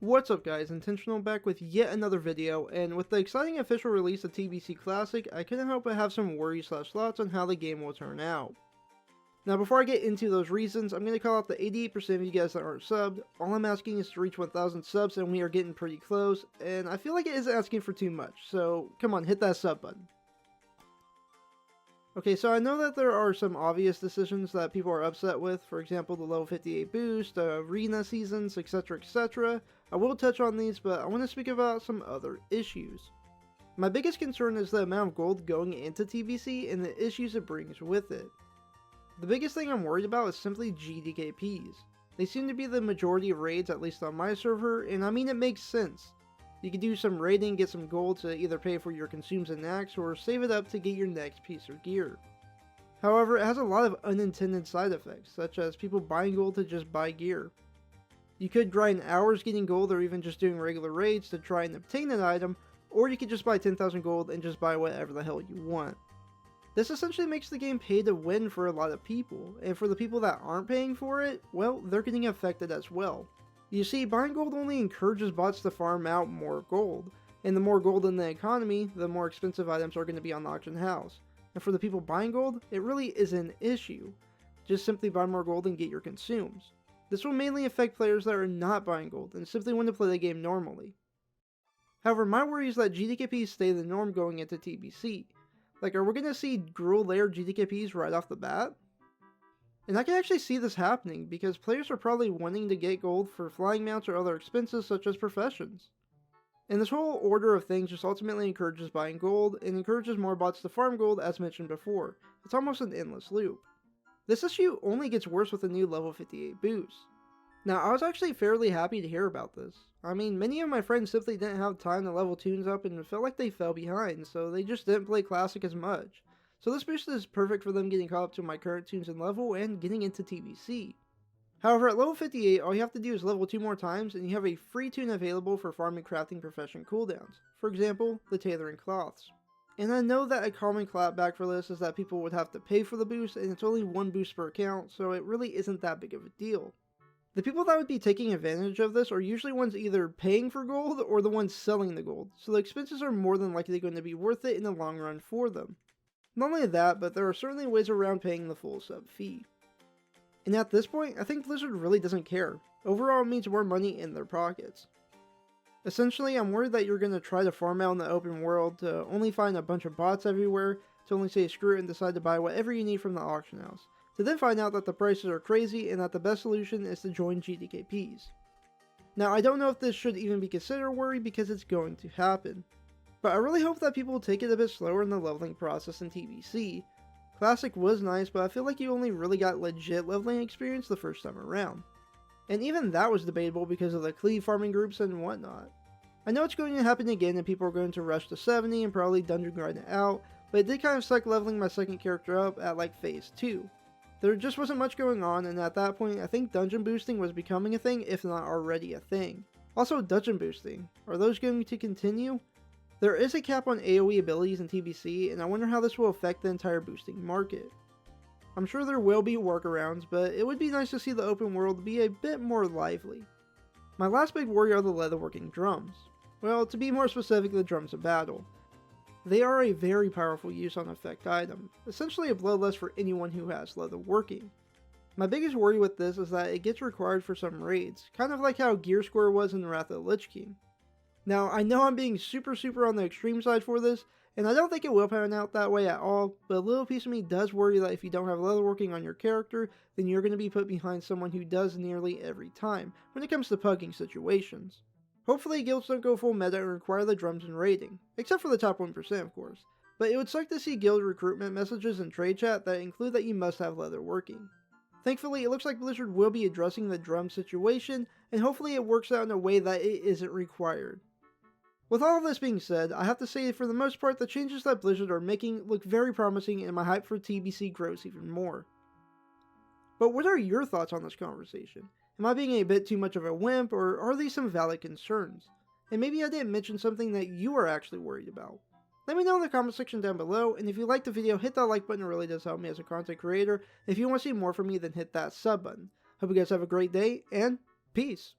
What's up guys, Intentional back with yet another video, and with the exciting official release of TBC Classic, I couldn't help but have some worries / thoughts on how the game will turn out. Now before I get into those reasons, I'm going to call out the 88% of you guys that aren't subbed. All I'm asking is to reach 1,000 subs and we are getting pretty close, and I feel like it isn't asking for too much, so come on, hit that sub button. Okay, so I know that there are some obvious decisions that people are upset with, for example the level 58 boost, arena seasons, etc, etc. I will touch on these, but I want to speak about some other issues. My biggest concern is the amount of gold going into TBC and the issues it brings with it. The biggest thing I'm worried about is simply GDKPs. They seem to be the majority of raids, at least on my server, and I mean it makes sense. You can do some raiding, get some gold to either pay for your consumes and knacks, or save it up to get your next piece of gear. However, it has a lot of unintended side effects, such as people buying gold to just buy gear. You could grind hours getting gold or even just doing regular raids to try and obtain an item, or you could just buy 10,000 gold and just buy whatever the hell you want. This essentially makes the game pay to win for a lot of people, and for the people that aren't paying for it, well, they're getting affected as well. You see, buying gold only encourages bots to farm out more gold, and the more gold in the economy, the more expensive items are going to be on the auction house. And for the people buying gold, it really is an issue. Just simply buy more gold and get your consumes. This will mainly affect players that are not buying gold and simply want to play the game normally. However, my worry is that GDKPs stay the norm going into TBC. Like, are we going to see Gruel layer GDKPs right off the bat? And I can actually see this happening because players are probably wanting to get gold for flying mounts or other expenses such as professions. And this whole order of things just ultimately encourages buying gold and encourages more bots to farm gold as mentioned before. It's almost an endless loop. This issue only gets worse with the new level 58 boost. Now I was actually fairly happy to hear about this. I mean, many of my friends simply didn't have time to level tunes up and felt like they fell behind, so they just didn't play Classic as much. So this boost is perfect for them getting caught up to my current tunes and level and getting into TBC. However, at level 58, all you have to do is level 2 more times and you have a free tune available for farming crafting profession cooldowns. For example, the tailoring cloths. And I know that a common clapback for this is that people would have to pay for the boost and it's only one boost per account, so it really isn't that big of a deal. The people that would be taking advantage of this are usually ones either paying for gold or the ones selling the gold, so the expenses are more than likely going to be worth it in the long run for them. Not only that, but there are certainly ways around paying the full sub fee. And at this point, I think Blizzard really doesn't care. Overall, it means more money in their pockets. Essentially, I'm worried that you're going to try to farm out in the open world to only find a bunch of bots everywhere, to only say screw it and decide to buy whatever you need from the auction house, to then find out that the prices are crazy and that the best solution is to join GDKPs. Now, I don't know if this should even be considered a worry because it's going to happen. But I really hope that people will take it a bit slower in the leveling process in TBC. Classic was nice, but I feel like you only really got legit leveling experience the first time around. And even that was debatable because of the cleave farming groups and whatnot. I know it's going to happen again and people are going to rush to 70 and probably dungeon grind it out, but it did kind of suck leveling my second character up at like phase 2. There just wasn't much going on, and at that point I think dungeon boosting was becoming a thing if not already a thing. Also dungeon boosting, are those going to continue? There is a cap on AoE abilities in TBC, and I wonder how this will affect the entire boosting market. I'm sure there will be workarounds, but it would be nice to see the open world be a bit more lively. My last big worry are the leatherworking drums. Well, to be more specific, the drums of battle. They are a very powerful use on effect item, essentially a bloodlust for anyone who has leatherworking. My biggest worry with this is that it gets required for some raids, kind of like how Gear Score was in Wrath of the Lich King. Now, I know I'm being super on the extreme side for this, and I don't think it will pan out that way at all, but a little piece of me does worry that if you don't have leatherworking on your character, then you're going to be put behind someone who does nearly every time, when it comes to pugging situations. Hopefully guilds don't go full meta and require the drums in raiding, except for the top 1% of course, but it would suck to see guild recruitment messages in trade chat that include that you must have leatherworking. Thankfully, it looks like Blizzard will be addressing the drum situation, and hopefully it works out in a way that it isn't required. With all of this being said, I have to say for the most part the changes that Blizzard are making look very promising and my hype for TBC grows even more. But what are your thoughts on this conversation? Am I being a bit too much of a wimp, or are these some valid concerns? And maybe I didn't mention something that you are actually worried about. Let me know in the comment section down below, and if you liked the video, hit that like button, it really does help me as a content creator. If you want to see more from me, then hit that sub button. Hope you guys have a great day, and peace!